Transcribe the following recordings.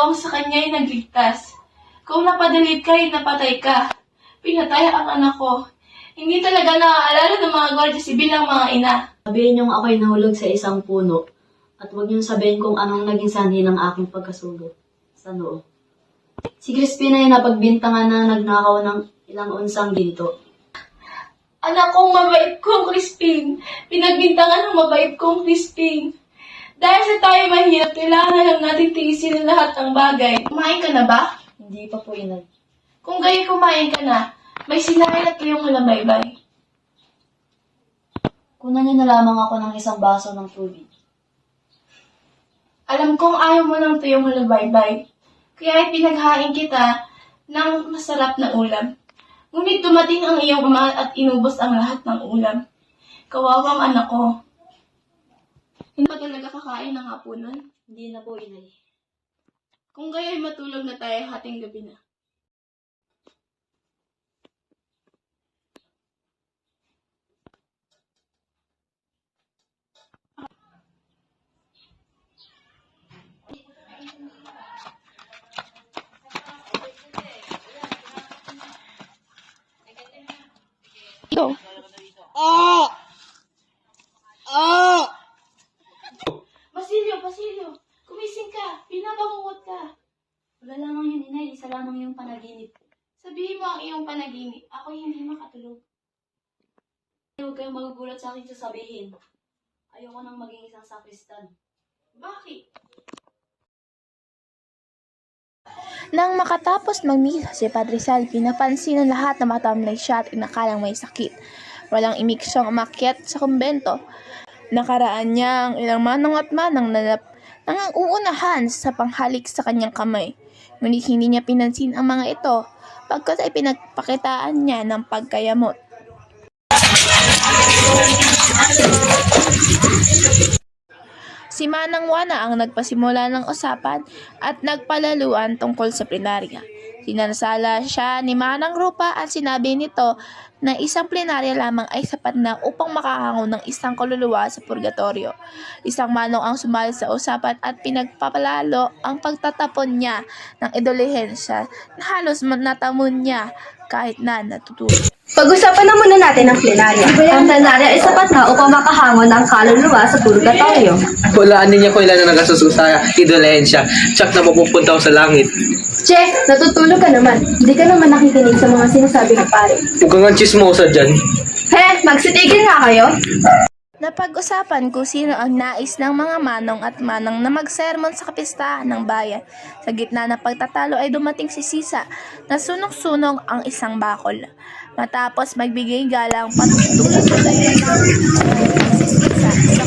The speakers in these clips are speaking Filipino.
aawang sa kanya'y nagligtas. Kung napadalit ka'y napatay ka. Pinatay ang anak ko. Hindi talaga naaalala ng mga gwardiya sibil ang mga ina. Sabihin niyong ako'y nahulog sa isang puno at huwag niyong sabihin kung anong naging sanhi ng aking pagkasugo sa noo. Si Crispin ay napagbintangan na nagnakaw ng ilang unsang ginto. Anak kong mabait kong Crispin. Pinagbintangan ng mabait kong Crispin. Dahil sa tayo mahirap, kailangan na lang natin tiisin ang lahat ng bagay. Kumain ka na ba? Hindi pa po, inay. Kung gayon kumain ka na, may sinain at tuyong halabaybay. Kunan niyo na lamang ako ng isang baso ng tubig. Alam kong ayaw mo ng tuyong halabaybay. Kaya pinaghain kita ng masarap na ulam. Ngunit dumating ang iyong ama at inubos ang lahat ng ulam. Kawawang anak ko. Hindi ba talaga kakain ng hapunan? Hindi na po, inay. Kung gayo'y matulog na tayo hating gabi na. Go. Basilio, kumising ka. Pinabangungot ka. Wala lamang yun, inay. Isa lamang yung panaginip. Sabihin mo ang iyong panaginip. Ako hindi makatulog. Huwag kayong magugulat sa aking sasabihin. Ayoko nang maging isang sakristan. Bakit? Nang makatapos magmisa si Padre Salvi, napansin ng lahat na matamlay siya at inakalang may sakit. Walang imik siyang umakyat sa kumbento. Nakaraan niya ang ilang manong at manang uunahan sa panghalik sa kanyang kamay. Ngunit hindi niya pinansin ang mga ito, pagkat ay pinagpakitaan niya ng pagkayamot. Si Manang Juana ang nagpasimula ng usapan at nagpalaluan tungkol sa plenarya. Sinasala siya ni Manang Rupa at sinabi nito na isang plenarya lamang ay sapat na upang makahango ng isang kaluluwa sa purgatorio. Isang manong ang sumali sa usapan at pinagpapalalo ang pagtatapon niya ng indulhensya na halos natamon niya kahit na natutulog. Pag-usapan na muna natin ang plenarya. Ang plenarya ay sapat na upang makahangon ng kaluluwa sa purgatorio. Walaan ninyo ko ilan na nagasuso sa idolehensya. Tsak na mapupunta ako sa langit. Che, natutulog ka naman. Hindi ka naman nakikinig sa mga sinasabi ng pare. Huwag kang chismosa dyan. He, magsitigil nga kayo. Napag-usapan kung sino ang nais ng mga manong at manang na magsermon sa kapistahan ng bayan. Sa gitna ng pagtatalo ay dumating si Sisa na sunog-sunog ang isang bakol. Matapos magbigay galang patutulog sa dayan si Sisa sa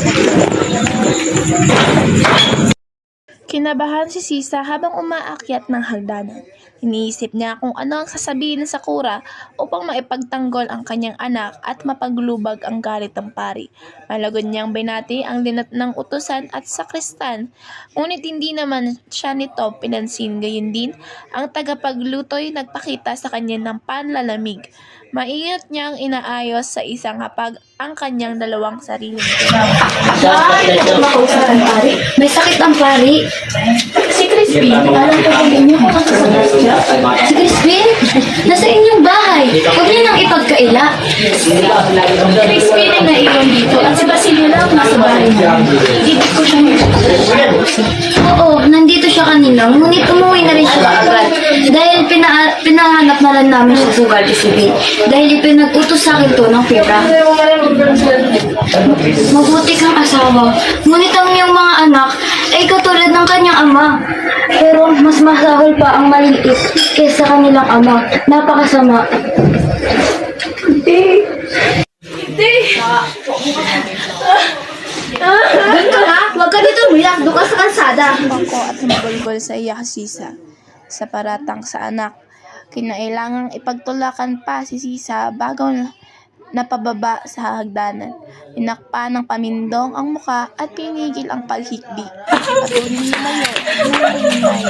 Kinabahan si Sisa habang umaakyat ng hagdanan. Iniisip niya kung ano ang sasabihin sa kura upang maipagtanggol ang kanyang anak at mapaglubag ang galit ng pari. Malagod niyang binati ang linat ng utusan at sakristan, ngunit hindi naman siya nito pinansin. Gayon din, ang tagapagluto'y nagpakita sa kanya ng panlalamig. Maingat niyang inaayos sa isang hapag ang kanyang dalawang sariling Makausap ang pari. May sakit ang pari. Si Crispin, alam ko kung inyo kung kasasakit siya. Si Crispin, nasa inyong bahay. Huwag niyo nang ipagkaila. Crispin ay naiwan dito at si Basilio lang nasa bahay niya. Hindi ko siya Oo, nandito siya kanina. Ngunit umuwi na rin siya agad. Dahil pinahanap na lang namin siya sa Guardia Civil. Dahil ipinag-utos sa akin to ng pera. Mabuti kang asawa. Ngunit ang iyong mga anak ay katulad ng kanyang ama. Pero mas masahol pa ang maliit kaysa kanilang ama. Napakasama. Hindi. Doon ka ha? Huwag ka dito umiyak. Doon ka sa kalsada. Pangko at nagulgol sa iyak si Sisa. Sa paratang sa anak, kinailangang ipagtulakan pa si Sisa bago napababa sa hagdanan. Inakpa ng pamindong ang muka at pinigil ang paghikbi. Patuloy lumayo ang hinay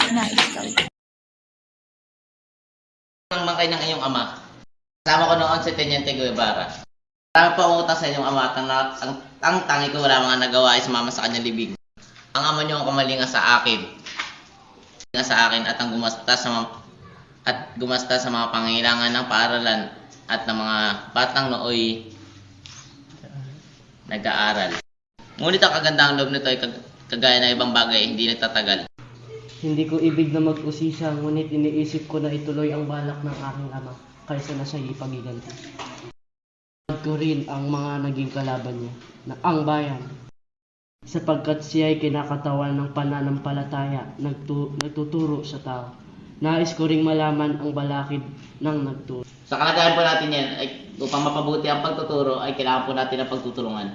na ikaw. Ang mangkay ng iyong ama. Kasama ko noon si Teniente Guevara. Marami pa utang sa inyong ama at ang tangi ko wala mga nagawa ay sumama sa kanyang libing. Ang ama niyo ang kamalinga sa akin. na sa akin at ang gumasta sa mga pangailangan ng paaralan at ng mga batang nooy nag-aaral. Ngunit ang kagandang loob nito ay kagaya ng ibang bagay, hindi nagtatagal. Hindi ko ibig na mag-usisa, ngunit iniisip ko na ituloy ang balak ng aking ama kaysa na siya ipagiganti. Ko rin ang mga naging kalaban niya, na ang bayan, sapagkat siya ay kinakatawan ng pananampalataya, nagtuturo sa tao. Nais ko ring malaman ang balakid ng nagturo. Sa kalagayan po natin yan, ay upang mapabuti ang pagtuturo, ay kailangan po natin ang pagtutulungan.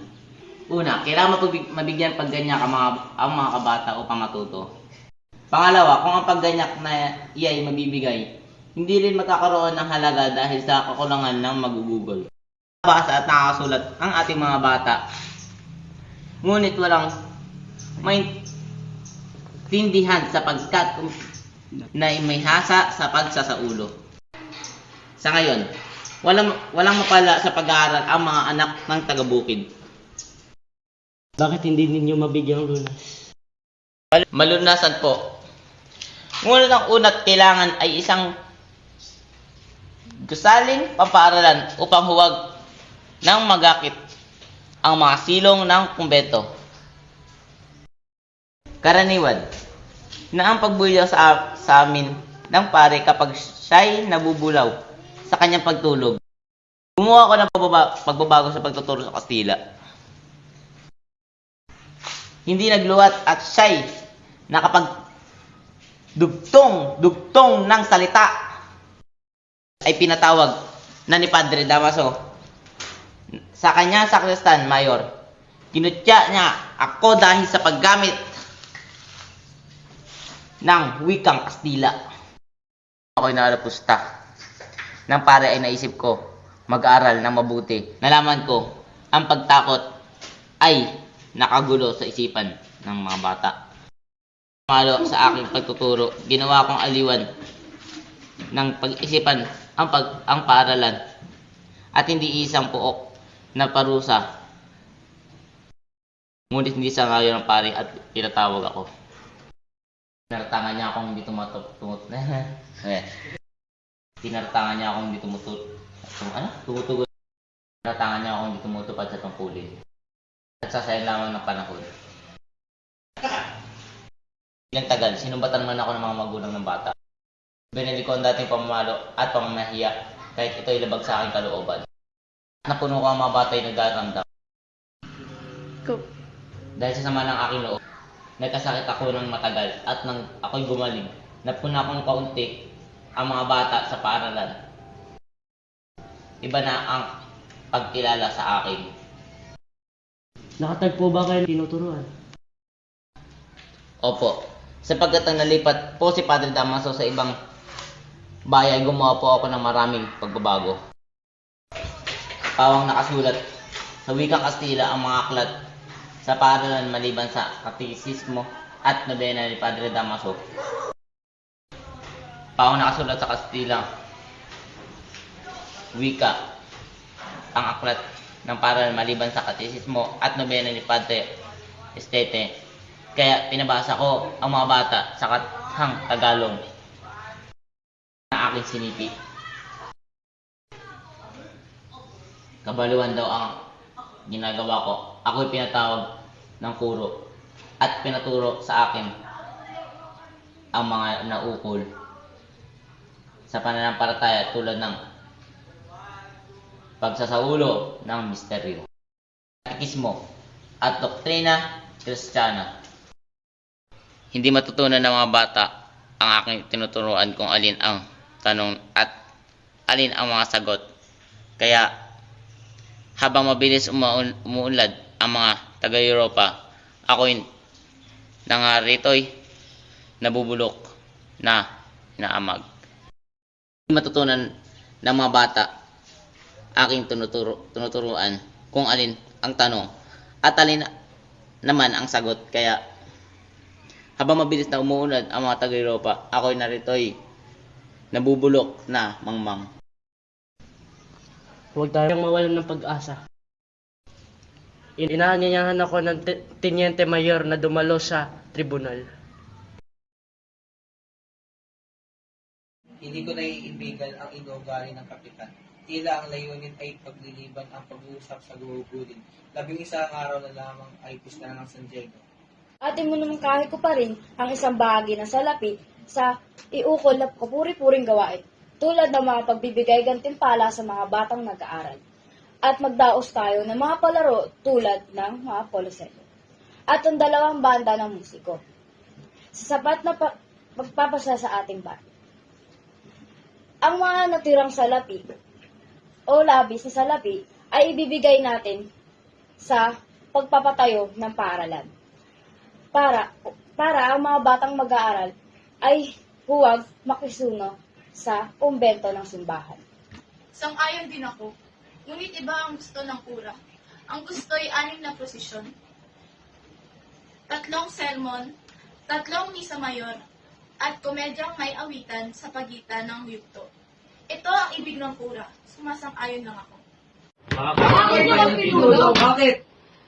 Una, kailangan mabigyan pagganyak ang mga kabata upang matuto. Pangalawa, kung ang pagganyak na iyay mabibigay, hindi rin magkakaroon ng halaga dahil sa kakulangan ng magugugol. Basa at nakakasulat ang ating mga bata, ngunit walang maintindihan sapagkat na may hasa sa pagsasaulo. Sa ngayon, walang mapala sa pag-aaral ang mga anak ng taga-bukid. Bakit hindi ninyo mabigyang lunas? Malunasan po. Ngunit ang unat kailangan ay isang gusaling pampaaralan upang huwag nang magakit ang mga silong ng kumbento. Karaniwan na ang pagbulyaw sa amin ng pare kapag siya'y nabubulaw sa kanyang pagtulog. Gumawa ko ng pagbabago sa pagtuturo sa Kastila. Hindi nagluwat at siya'y nakapagdugtong ng salita ay pinatawag na ni Padre Damaso sa kanyang sakristan mayor. Kinutya niya ako dahil sa paggamit ng wikang Kastila. Ako'y nalapusta ng pare ay naisip ko mag-aral ng mabuti. Nalaman ko ang pagtakot ay nakagulo sa isipan ng mga bata. Malo sa aking pagtuturo, ginawa kong aliwan ng pag-isipan ang paaralan at hindi isang puok na parusa. Ngunit hindi sa ngayon ng pare at pinatawag ako. Tinartangan niya akong hindi Tinartangan niya akong hindi tumutugon. Tinartangan niya akong hindi tumutupad sa tungkulin. At sasayang lamang ng panahon. Ilang tagal, sinumbatan man ako ng mga magulang ng bata. Binili ko ang dating pamamalo at pamamahiya kahit ito'y labag sa aking kalooban. Napuno ko ang mga bata ay nagdaramdam. Dahil sa sama ng aking loob, nagkasakit ako ng matagal at nang ako'y gumaling, napuna akong kaunti ang mga bata sa paaralan. Iba na ang pagkilala sa akin. Nakatagpo ba kayo tinuturuan? Opo, sapagkat ang nalipat po si Padre Damaso sa ibang bayan, gumawa po ako ng maraming pagbabago. Pawang nakasulat sa wikang Kastila ang mga aklat sa paaralan maliban sa katekismo at nobena ni Padre Damaso. Pawang nakasulat sa Kastila wika ang aklat ng paaralan maliban sa katekismo at nobena ni Padre Estete. Kaya pinabasa ko ang mga bata sa kathang Tagalog na aking sinipi. Kabaliwan daw ang ginagawa ko. Ako'y pinatawag ng kuro at pinaturo sa akin ang mga naukol sa pananampalataya tulad ng pagsasaulo ng misteryo, katekismo at doktrina Kristiyana. Hindi matutunan ng mga bata ang aking tinuturuan kung alin ang tanong at alin ang mga sagot. Kaya habang mabilis umuunlad ang mga taga-Europa, ako'y nangarito'y nabubulok na inaamag. Hindi matutunan ng mga bata aking tinuturuan kung alin ang tanong at alin naman ang sagot. Kaya habang mabilis na umuunlad ang mga taga-Europa, ako'y narito'y nabubulok na mangmang. Huwag tayong mawalan ng pag-asa. Inaanyayahan ako ng Teniente Mayor na dumalo sa tribunal. Hindi ko naiibigan ang inuugali ng kapitan. Tila ang layunin ay pagliliban ang pag-uusap sa gugulin. 11 araw na lamang ay pista ng San Diego. Atin mo naman kahit ko pa rin ang isang bahagi ng salapi sa iukol na kapuri-puring gawain, tulad ng mga pagbibigay gantimpala sa mga batang nag-aaral. At magdaos tayo ng mga palaro tulad ng mga poloselo. At ang 2 banda ng musiko. Sa sapat na pagpapasa sa ating bayan. Ang mga natirang salapi o labis na salapi ay ibibigay natin sa pagpapatayo ng paaralan. Para ang mga batang mag-aaral ay huwag makisuno sa kumbento ng simbahan. Sang-ayon din ako. Ngunit iba ang gusto ng kura. Ang gusto ay 6 na prosesyon, 3 sermon, 3 misa mayor, at komedyang may awitan sa pagitan ng yugto. Ito ang ibig ng kura. Sumasang-ayon lang ako. Bakit?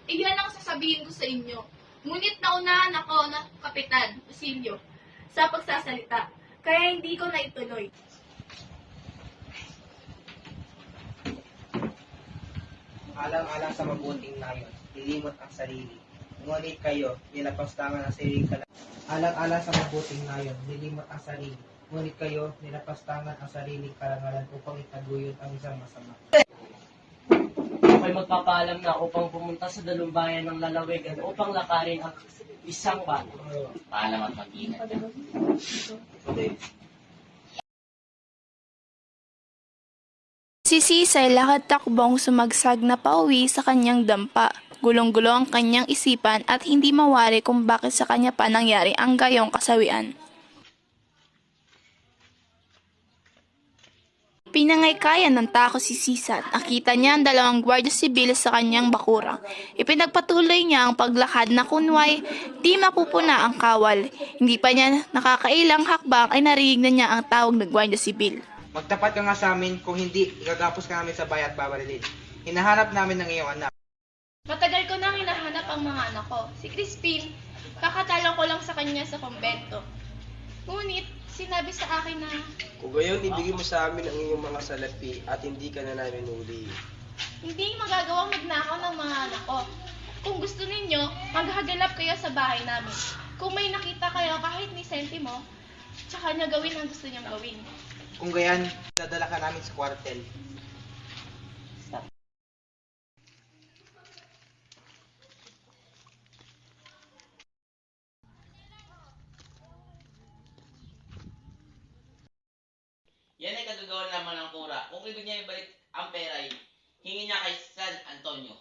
Iyan ang sasabihin ko sa inyo. Ngunit naunahan ako ng Kapitan Basilio sa pagsasalita, kaya hindi ko naituloy. Alang-alang sa mabuting nayon, lilimot ang sarili. Ngunit kayo, nilapastangan ang sarili Alang-alang sa mabuting nayon, lilimot ang sarili. Ngunit kayo, nilapastangan ang sariling karangalan upang itaguyod ang isang masama. Ako'y magpapaalam na upang pumunta sa dalumbayan ng lalawigan upang lakarin ang isang bato. Paalam at mag-ingat ka. Si Sisay lakad takbong sumagsag na pauwi sa kanyang dampa. Gulong-gulo ang kanyang isipan at hindi mawari kung bakit sa kanya pa nangyari ang gayong kasawian. Pinangaykayan ng tako si Sisan. Nakita niya ang 2 gwardiya sibil sa kanyang bakurang. Ipinagpatuloy niya ang paglakad na kunway di mapupuna ang kawal. Hindi pa niya nakakailang hakbang ay narinig na niya ang tawag ng gwardiya sibil. Magtapat ka nga sa amin, kung hindi, igagapos ka namin sa bayan at babarilin. Hinahanap namin ng iyong anak. Matagal ko nang hinahanap ang mga anak ko. Si Crispin, kakatalo ko lang sa kanya sa kumbento. Ngunit, sinabi sa akin na Kung gayon, ibigay mo sa amin ang iyong mga salapi at hindi ka na namin uli. hindi magagawang magnakaw ng mga anak ko. Kung gusto ninyo, maghagalap kayo sa bahay namin. Kung may nakita kayo kahit ni sentimo, tsaka niya gawin ang gusto niyang gawin. Kung gayan, dadala ka namin sa kwartel. Yan ay kagagawa lamang ng kura. Kung ibig niya ibalik ang pera ay hingi niya kay San Antonio.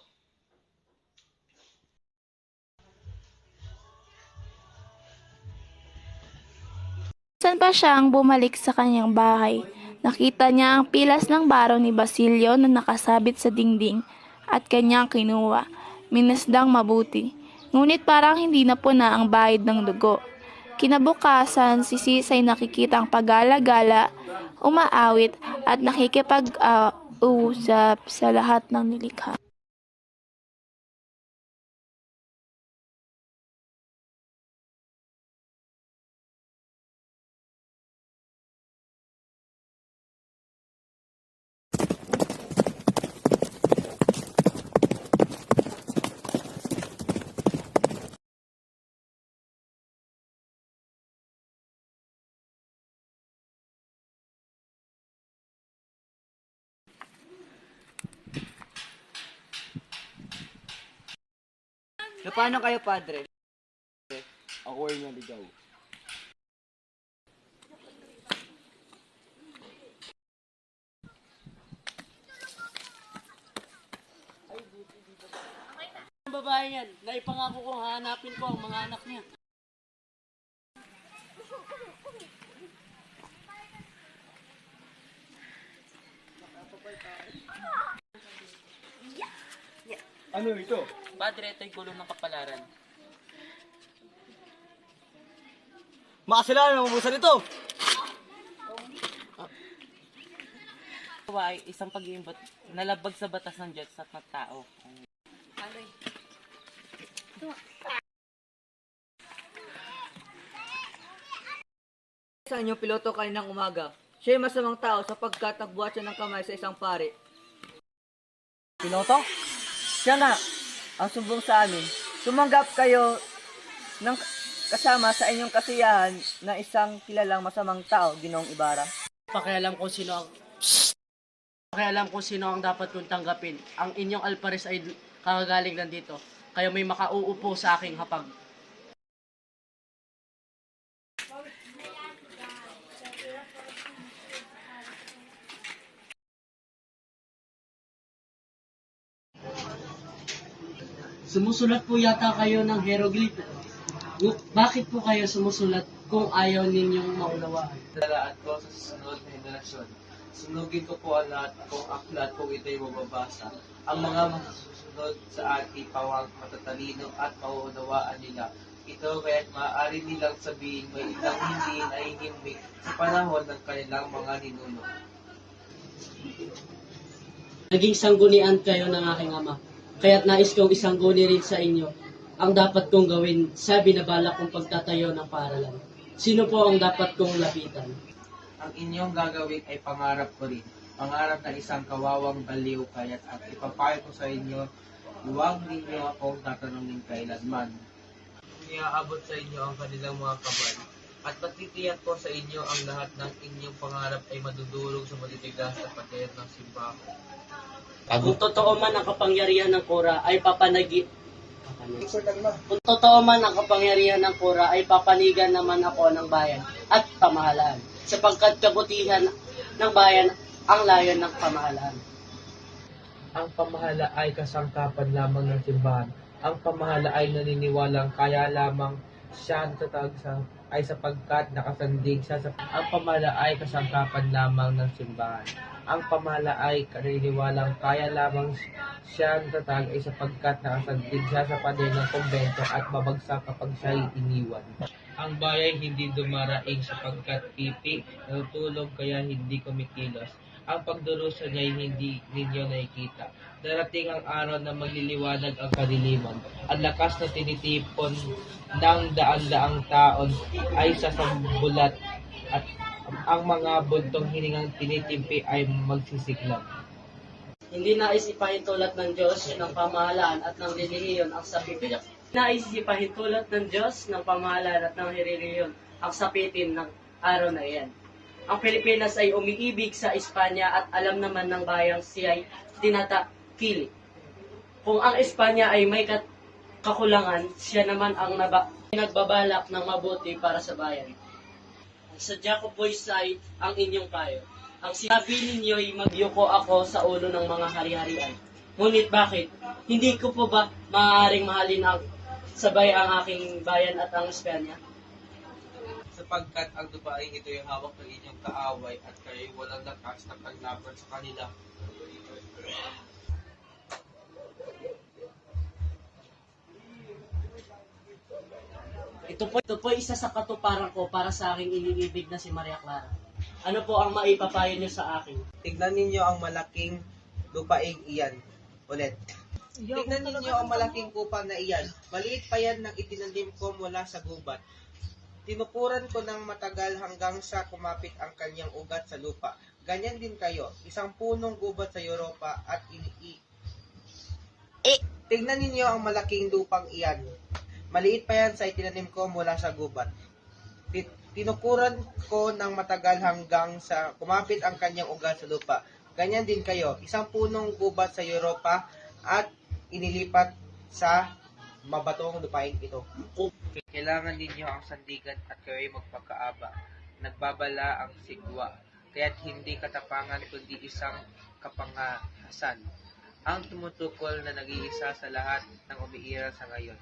Saan pa siyang bumalik sa kanyang bahay? Nakita niya ang pilas ng baro ni Basilio na nakasabit sa dingding at kanyang kinuha. Minasdang mabuti. Ngunit parang hindi na puna ang bahid ng dugo. Kinabukasan, si Sisay nakikita ang pagala-gala, umaawit at nakikipag-uusap sa lahat ng nilikha. Paano kayo, Padre? Ako ay naligaw. Ang babae yan, naipangako kong hahanapin ko ang mga anak niya. Ano ito? Padre, ito'y gulong ng kapalaran. Makasalanan ang mabusan ito! Ito ay isang pag-iimbot nalabag sa batas ng Diyos at ng tao. Sa inyo, piloto kaninang umaga. Siya ay masamang tao sapagkat nagbuhat siya ng kamay sa isang pari. Pinoto? Siya nga ang sumbong sa amin. Tumanggap kayo ng kasama sa inyong kasiyahan na isang kilalang masamang tao, Ginoong Ibarra. Pakialam kung sino ang Pakialam kung sino ang dapat kong tanggapin. Ang inyong alpares ay kakagaling lang dito. Kaya may makauupo sa aking hapag. Sumusulat po yata kayo ng hieroglyph. Bakit po kayo sumusulat kung ayaw ninyong maunawaan? Dalaan ko sa susunod na henerasyon. Sunugin ko po ang lahat kong aklat kung ito'y mababasa. Ang mga masusunod sa ating pawang matatalino at mauunawaan nila. Ito kaya't maaari nilang sabihin may ilang hindi nahihimik sa panahon ng kanilang mga ninuno. Naging sanggunian kayo ng aking ama. Kaya't nais kong isangguni rin sa inyo ang dapat kong gawin sa binabalak kong pagtatayo ng paaralan. Sino po ang dapat kong lapitan? Ang inyong gagawin ay pangarap ko rin. Pangarap na isang kawawang baliw kaya't at ipapayo ko sa inyo, huwag ninyo akong tatanungin kailanman. Iaabot sa inyo ang kanilang mga kabal, at patitiyak ko sa inyo ang lahat ng inyong pangarap ay madudurog sa matitigas na pader ng simbahan. Kung totoo man ang kapangyarihan ng Kora ay Kung totoo man ang kapangyarihan ng Kora ay papanigan naman ako ng bayan at pamahalaan. Sapagkat kabutihan ng bayan ang layon ng pamahalaan. Ang pamahala ay kasangkapan lamang ng simbahan. Ang pamahala ay naniniwalang kaya lamang siya tatag ay sapagkat nakasandig siya sa... Ang pamahala ay kasangkapan lamang ng simbahan. Ang pamahala ay naniniwalang kaya lamang siya tatag ay sapagkat nakasandig siya sa pader ng kumbento at babagsak kapag siya ay iniwan. Ang bayan hindi dumaraing sapagkat pipi, natutulog kaya hindi kumikilos. Ang pagdurusa niya ay hindi ninyo nakikita. Darating ang araw na magliliwanag ang kadiliman. Ang lakas na tinitipon ng daan-daang taon ay sasambulat at ang mga buntong hiningang tinitimpi ay magsisiklab. Hindi nais ipahintulot ng Diyos ng pamahalaan at ng relihiyon ang sapitin. Nais ipahintulot ng Diyos ng pamahalaan at ng relihiyon ang sapitin ng araw na iyan. Ang Pilipinas ay umiibig sa Espanya at alam naman ng bayang siya'y tinatakili. Kung ang Espanya ay may kakulangan, siya naman ang nagbabalak ng mabuti para sa bayan. Sadya ko po ay ang inyong payo. Ang sinabi ninyo'y magyuko ako sa ulo ng mga hari-harian. Ngunit bakit? Hindi ko po ba maaaring mahalin ang sabay ang aking bayan at ang Espanya? Sapagkat ang lupain ito yung hawak ng inyong kaaway at kayo'y walang lakas na paglaban sa kanila. Ito po isa sa katuparan ko para sa aking iniibig na si Maria Clara. Ano po ang maipapayo niyo sa akin? Tignan ninyo ang malaking lupaing iyan. Ulit. Tignan ninyo ang malaking kupal na iyan. Maliit pa yan nang itinanim ko mula sa gubat. Tinukuran ko ng matagal hanggang sa kumapit ang kanyang ugat sa lupa. Ganyan din kayo, isang punong gubat sa Europa at Tignan ninyo ang malaking lupang iyan. Maliit pa yan sa itinanim ko mula sa gubat. Tinukuran ko ng matagal hanggang sa kumapit ang kanyang ugat sa lupa. Ganyan din kayo, isang punong gubat sa Europa at inilipat sa mabatong lupain ito. Kailangan ninyo ang sandigan at kayo'y magpakaaba. Nagbabala ang sigwa, kaya't hindi katapangan kundi isang kapangahasan. Ang tumutukol na nag-iisa sa lahat ng umiiral sa ngayon.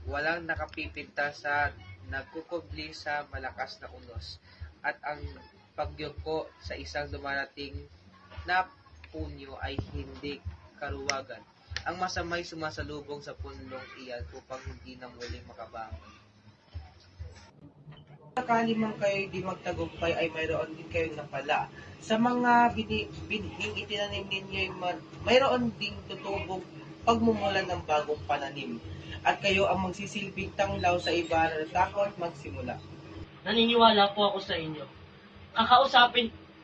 Walang nakapipinta sa nagkukubli sa malakas na unos. At ang pagyuko sa isang dumarating na punyo ay hindi karuwagan. Ang masamay sumasalubong sa punlong iyan upang hindi na muling makabangon. Sakali man kayo di magtagumpay ay mayroon din kayong napala. Sa mga binhing itinanim ninyo, mayroon ding tutubog pagmumulan ng bagong pananim. At kayo ang magsisilbing tanglaw sa iba na takot magsimula. Naniniwala po ako sa inyo.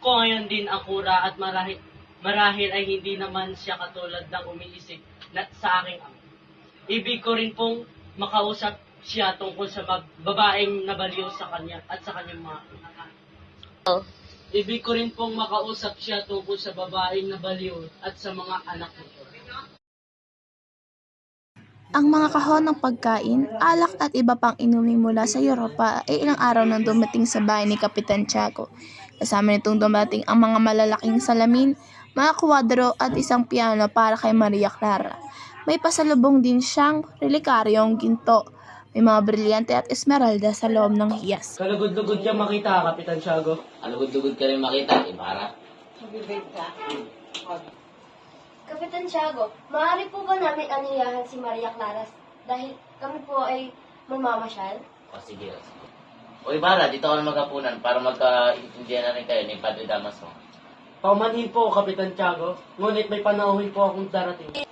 ko ngayon din ang kura at marahil ay hindi naman siya katulad ng umiisip sa aking ama. Ibig ko rin pong makausap siya tungkol sa babaeng nabaliw sa kanya at sa kanyang mga Ibig ko rin pong makausap siya tungkol sa babaeng nabaliw at sa mga anak nito. Ang mga kahon ng pagkain, alak at iba pang inumin mula sa Europa ay ilang araw nang dumating sa bahay ni Kapitan Tiago. Kasama nitong dumating ang mga malalaking salamin, mga kwadro at isang piano para kay Maria Clara. May pasalubong din siyang relikaryong ginto. May mga brilyante at esmeralda sa loob ng hiyas. Kalugod-lugod ka makita, Kapitan Tiago. Alugod-lugod ka rin makita, Ibarra. Kapitan Tiago, maaari po ba namin aniyahan si Maria Clara dahil kami po ay mamamasyal? O sige. O Ibarra, dito ka na magkapunan para magkaintindihan na rin kayo ni Padre Damaso. Paumanhin po, Kapitan Tiago. Ngunit may panauhin po akong darating.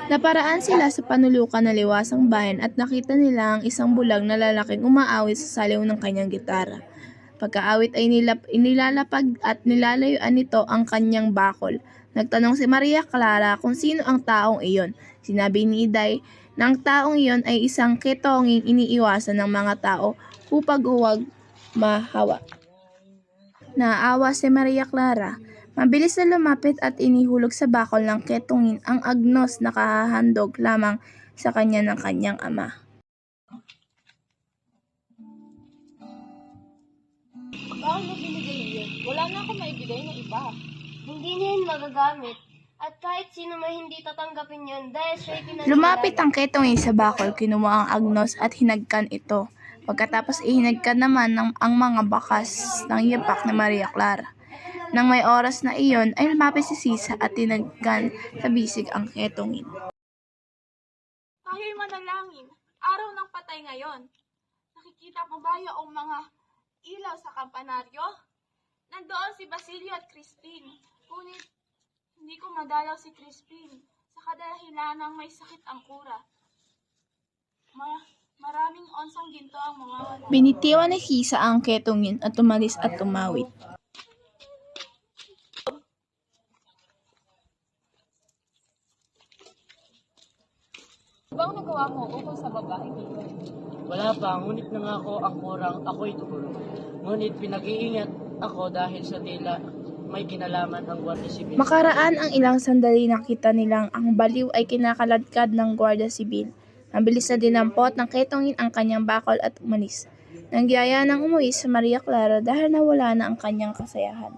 Naparaan sila sa panulukan na liwasang bayan at nakita nila ang isang bulag na lalaking umaawit sa saliw ng kanyang gitara. Pagkaawit ay nilalapag at nilalayuan nito ang kanyang bakol. Nagtanong si Maria Clara kung sino ang taong iyon. Sinabi ni Iday na ang taong iyon ay isang ketonging iniiwasan ng mga tao upang huwag mahawa. Naawa si Maria Clara. Mabilis na lumapit at inihulog sa bakol ng ketongin ang agnos na kahahandog lamang sa kanya ng kanyang ama. Bakit mo binigay yun? Wala na ako maibigay na iba. Hindi niya yun magagamit. At kahit sino may hindi tatanggapin yun dahil siya'y pinaninilayan. Lumapit ang ketongin sa bakol, kinuha ang agnos at hinagkan ito. Pagkatapos ihinagkan naman ang mga bakas ng yapak ni Maria Clara. Nang may oras na iyon, ay lumapit si Sisa at tinagkan sa bisig ang ketongin. Tayo'y manalangin. Araw ng patay ngayon. Nakikita mo ba yung mga ilaw sa kampanaryo? Nandoon si Basilio at Crispin. Ngunit hindi ko madalaw si Crispin sa kadahilan ng may sakit ang kura. Maraming onsang ginto ang mga Binitiwan ni Sisa ang ketongin at tumalis at tumawid. Bang nagawa mo ukol sa babae dito? Wala pa, ngunit nangako ang kurang ako'y tutulong. Ngunit pinag-iingat ako dahil sa tila may kinalaman ang Guardia Civil. Makaraan ang ilang sandali nakita nilang ang baliw ay kinakaladkad ng Guardia Civil. Mabilis na dinampot ng ketongin ang kanyang bakol at umalis. Nangyaya nang umuwi sa Maria Clara dahil nawala na ang kanyang kasayahan.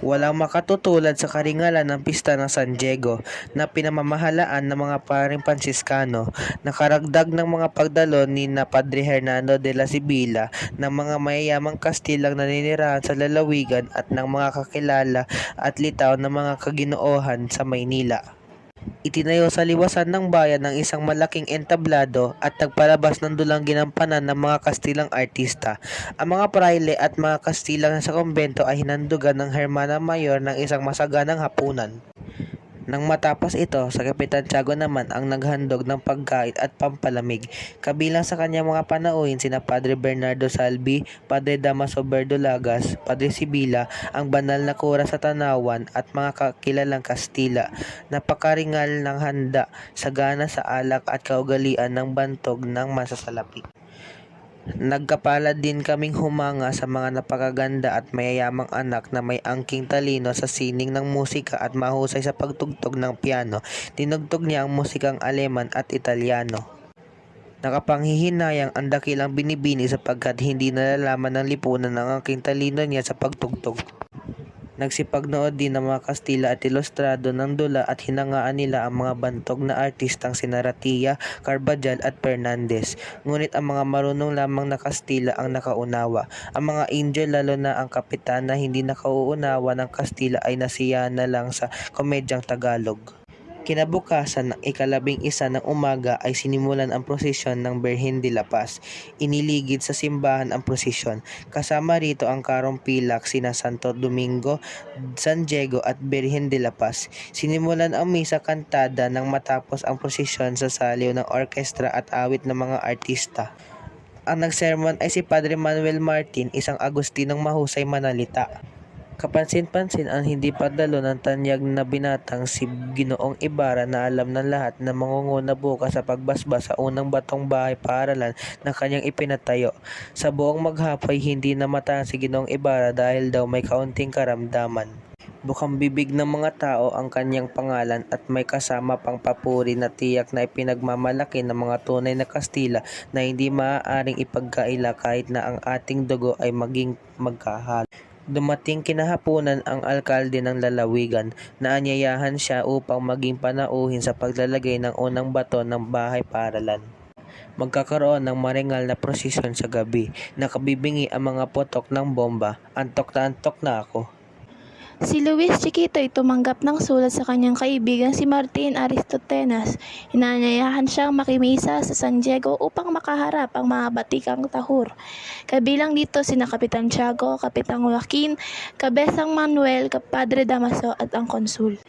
Walang makatutulad sa karingalan ng pista ng San Diego na pinamamahalaan ng mga paring Fransiskano na karagdag ng mga pagdalo ni na Padre Hernando de la Sibila ng mga mayayamang Kastilang naninirahan sa lalawigan at ng mga kakilala at litaw ng mga kaginoohan sa Maynila. Itinayo sa liwasan ng bayan ng isang malaking entablado at nagpalabas ng dulang ginampanan ng mga Kastilang artista. Ang mga praile at mga Kastilang sa kumbento ay hinandugan ng Hermana Mayor ng isang masaganang hapunan. Nang matapos ito, sa Kapitan Tiago naman ang naghandog ng pagkain at pampalamig. Kabilang sa kanyang mga panauhin sina Padre Bernardo Salvi, Padre Damaso Verdolagas, Padre Sibila, ang banal na kura sa Tanawan at mga kakilalang Kastila. Napakaringal ng handa, sagana sa alak at kaugalian ng bantog ng masasalapi. Nagkapalad din kaming humanga sa mga napakaganda at mayayamang anak na may angking talino sa sining ng musika at mahusay sa pagtugtog ng piano. Tinugtog niya ang musikang Aleman at Italyano. Nakapanghihinayang ang dakilang binibini sapagkat hindi nalalaman ng lipunan ang angking talino niya sa pagtugtog. Nagsipagnood din ng mga Kastila at ilustrado ng dula at hinangaan nila ang mga bantog na artistang sina Ratilla, Carbajal at Fernandez. Ngunit ang mga marunong lamang na Kastila ang nakaunawa. Ang mga Indio lalo na ang kapitan na hindi nakauunawa ng Kastila ay nasiya na lang sa komedyang Tagalog. Kinabukasan ng ika-11 ng umaga ay sinimulan ang prosesyon ng Birhen de la Paz. Iniligid sa simbahan ang prosesyon. Kasama rito ang karong pilak sina Santo Domingo, San Diego at Birhen de la Paz. Sinimulan ang misa kantada nang matapos ang prosesyon sa saliw ng orkestra at awit ng mga artista. Ang nagsermon ay si Padre Manuel Martin, isang Agustinong mahusay manalita. Kapansin-pansin ang hindi padalo ng tanyag na binatang si Ginoong Ibarra na alam ng lahat na mangunguna bukas sa pagbasbas sa unang batong bahay paaralan na kanyang ipinatayo. Sa buong maghapon hindi namatahan si Ginoong Ibarra dahil daw may kaunting karamdaman. Bukang bibig ng mga tao ang kanyang pangalan at may kasama pang papuri na tiyak na ipinagmamalaki ng mga tunay na Kastila na hindi maaaring ipagkaila kahit na ang ating dugo ay maging magkahalo. Dumating kinahaponan ang alkalde ng lalawigan na anyayahan siya upang maging panauhin sa paglalagay ng unang bato ng bahay paaralan. Magkakaroon ng maringal na prosesyon sa gabi. Nakabibingi ang mga putok ng bomba. Antok na ako. Si Luis Chiquito ay tumanggap ng sulat sa kanyang kaibigan si Martin Aristotenas. Inanyayahan siyang makimisa sa San Diego upang makaharap ang mga batikang tahur. Kabilang dito sina Kapitan Tiago, Kapitan Joaquin, Kabesang Manuel, Padre Damaso at ang konsul.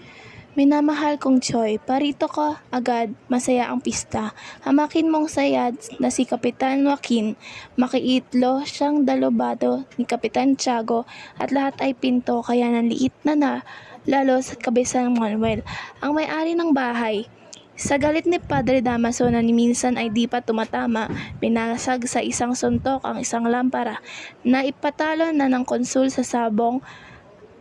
Minamahal kong Choy, parito ka agad, masaya ang pista. Hamakin mong sayad na si Kapitan Joaquin, makiitlo siyang dalobado ni Kapitan Tiago at lahat ay pinto kaya nanliit na lalo sa Kabesang Manuel, ang may-ari ng bahay. Sa galit ni Padre Damaso na minsan ay di pa tumatama, binasag sa isang suntok ang isang lampara na ipatalo na ng konsul sa sabong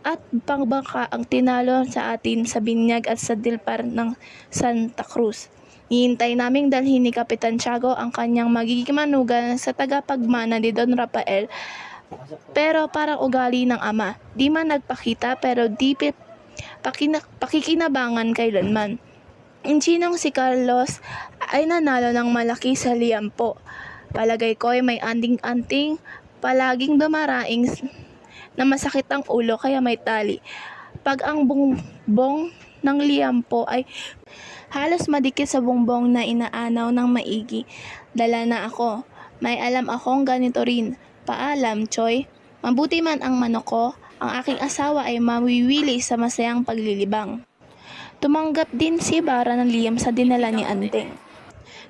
at pangbangka ang tinalo sa atin sa binyag at sa dilpar ng Santa Cruz. Hihintay naming dalhin ni Kapitan Tiago ang kanyang magiging manugan sa tagapagmana ni Don Rafael, pero parang ugali ng ama, di man nagpakita pero di pakikinabangan kailanman. Ang Chinong si Carlos ay nanalo ng malaki sa Liampo. Palagay ko ay may anting-anting, palaging dumaraing na masakit ang ulo kaya may tali. Pag ang bongbong ng Liampo ay halos madikit sa bongbong na inaanaw ng maigi, dala na ako. May alam akong ganito rin. Paalam, Choy. Mabuti man ang manok ko, ang aking asawa ay mawiwili sa masayang paglilibang. Tumanggap din si Ibarra ng liyam sa dinala ni Andeng.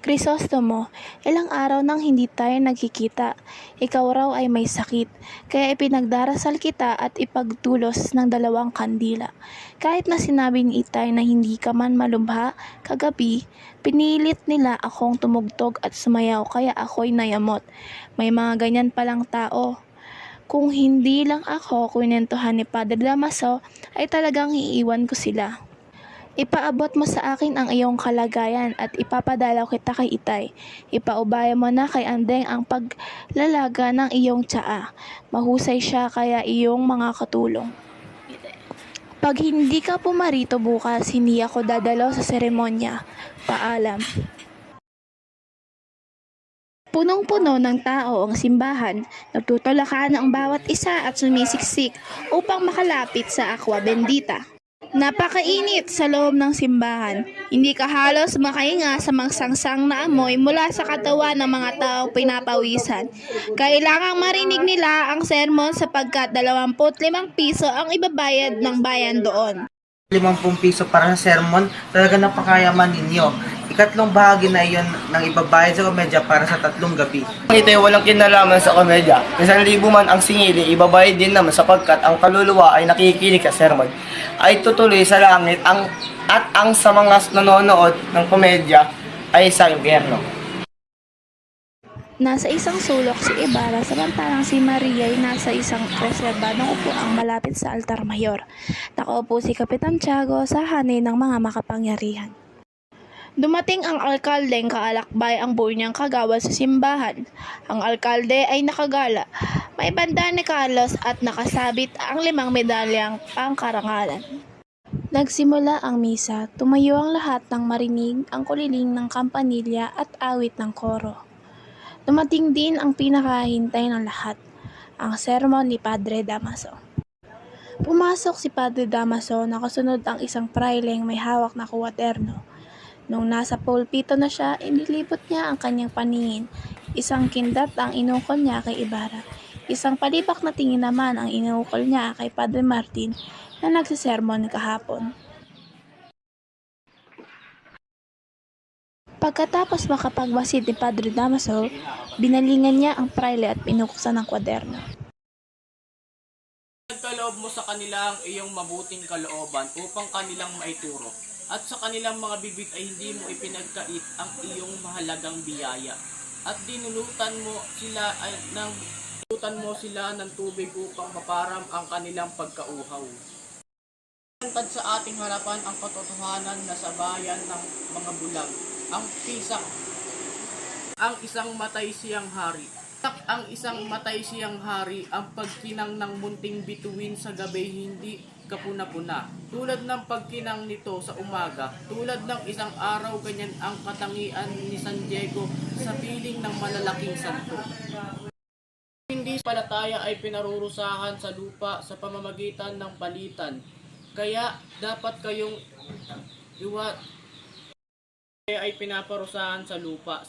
Crisostomo, ilang araw nang hindi tayo nagkikita. Ikaw raw ay may sakit, kaya ipinagdarasal kita at ipagtulos ng 2 kandila. Kahit na sinabi ni Itay na hindi ka man malubha, kagabi, pinilit nila akong tumugtog at sumayaw kaya ako'y nayamot. May mga ganyan palang tao. Kung hindi lang ako kwinentuhan ni Padre Damaso, ay talagang iiwan ko sila. Ipaabot mo sa akin ang iyong kalagayan at ipapadalaw kita kay Itay. Ipaubaya mo na kay Andeng ang paglalaga ng iyong tsaa. Mahusay siya kaya iyong mga katulong. Pag hindi ka pumarito bukas, hindi ako dadalo sa seremonya. Paalam. Punong-puno ng tao ang simbahan. Nagtutulakan ang bawat isa at sumisiksik upang makalapit sa Aqua Bendita. Napakainit sa loob ng simbahan. Hindi ka halos makahinga sa mangsangsang na amoy mula sa katawan ng mga taong pinapawisan. Kailangang marinig nila ang sermon sapagkat 25 piso ang ibabayad ng bayan doon. 50 piso para sa sermon, talaga napakayaman ninyo. Ikatlong bahagi na iyon ng ibabayad sa komedya para sa 3 gabi. Ito ay walang kinalaman sa komedya. 1,000 man ang singili, ibabayad din naman sapagkat ang kaluluwa ay nakikinig sa sermon. Ay tutuloy sa langit at ang sa mga nanonood ng komedya ay sa impyerno. Nasa isang sulok si Ibarra samantalang si Maria ay nasa isang reserbadong upuang malapit sa altar mayor. Nakaupo si Kapitan Tiago sa hanay ng mga makapangyarihan. Dumating ang alkaldeng kaalakbay ang buo niyang kagawad sa simbahan. Ang alkalde ay nakagala. May banda ni Carlos at nakasabit ang 5 medalyang pangkarangalan. Nagsimula ang misa. Tumayo ang lahat ng marinig ang kuliling ng kampanilya at awit ng koro. Dumating din ang pinakahintay ng lahat, ang sermon ni Padre Damaso. Pumasok si Padre Damaso na kasunod ang isang praileng may hawak na kwaderno. Nung nasa pulpito na siya, inilibot niya ang kanyang paningin. Isang kindat ang inukol niya kay Ibarra. Isang palibak na tingin naman ang inukol niya kay Padre Martin na nagsisermon kahapon. Pagkatapos makapagmasid ni Padre Damaso, binalingan niya ang praile at pinuksan ang kwaderno. Nagkaloob mo sa kanila ang iyong mabuting kalooban upang kanilang maituro. At sa kanilang mga bibig ay hindi mo ipinagkait ang iyong mahalagang biyaya. At dinulutan mo sila ng tubig upang maparam ang kanilang pagkauhaw. Tantad sa ating harapan ang katotohanan na sa bayan ng mga bulag, ang isang matay siyang hari. Ang isang matay siyang hari, ang pagkinang ng munting bituin sa gabi hindi kapuna-puna. Tulad ng pagkinang nito sa umaga, tulad ng isang araw, ganyan ang katangian ni San Diego sa piling ng malalaking santo. Hindi palataya ay pinarurusahan sa lupa sa pamamagitan ng palitan. Kaya dapat kayong ay pinaparusahan sa lupa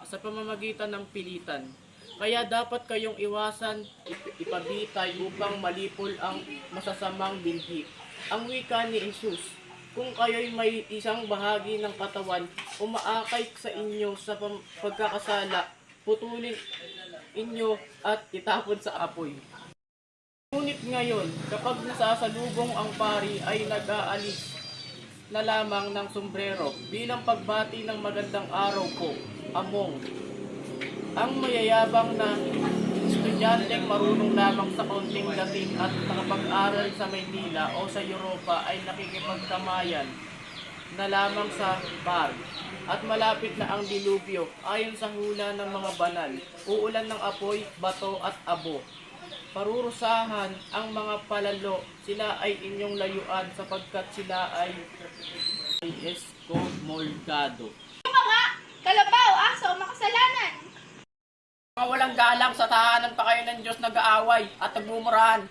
sa pamamagitan ng pilitan. Kaya dapat kayong iwasan ipabitay upang malipol ang masasamang binhi. Ang wika ni Jesus, kung kayo'y may isang bahagi ng katawan umaakay sa inyo sa pagkakasala, putulin inyo at itapon sa apoy. Ngunit ngayon, kapag nasasalubong ang pari ay nag-aalis na lamang ng sombrero bilang pagbati ng magandang araw po, among. Ang mayayabang na estudyanteng marunong lamang sa kaunting Latin at nakapag-aral sa Maynila o sa Europa ay nakikipagkamayan na lamang sa bar. At malapit na ang dilubyo, ayon sa hula ng mga banal, uulan ng apoy, bato at abo. Parurusahan ang mga palalo, sila ay inyong layuan sapagkat sila ay excomulgado. Kalabaw, aso, makasalanan! Mga walang galang sa tahanan pa kayo ng Diyos nag-aaway at nagmumurahan.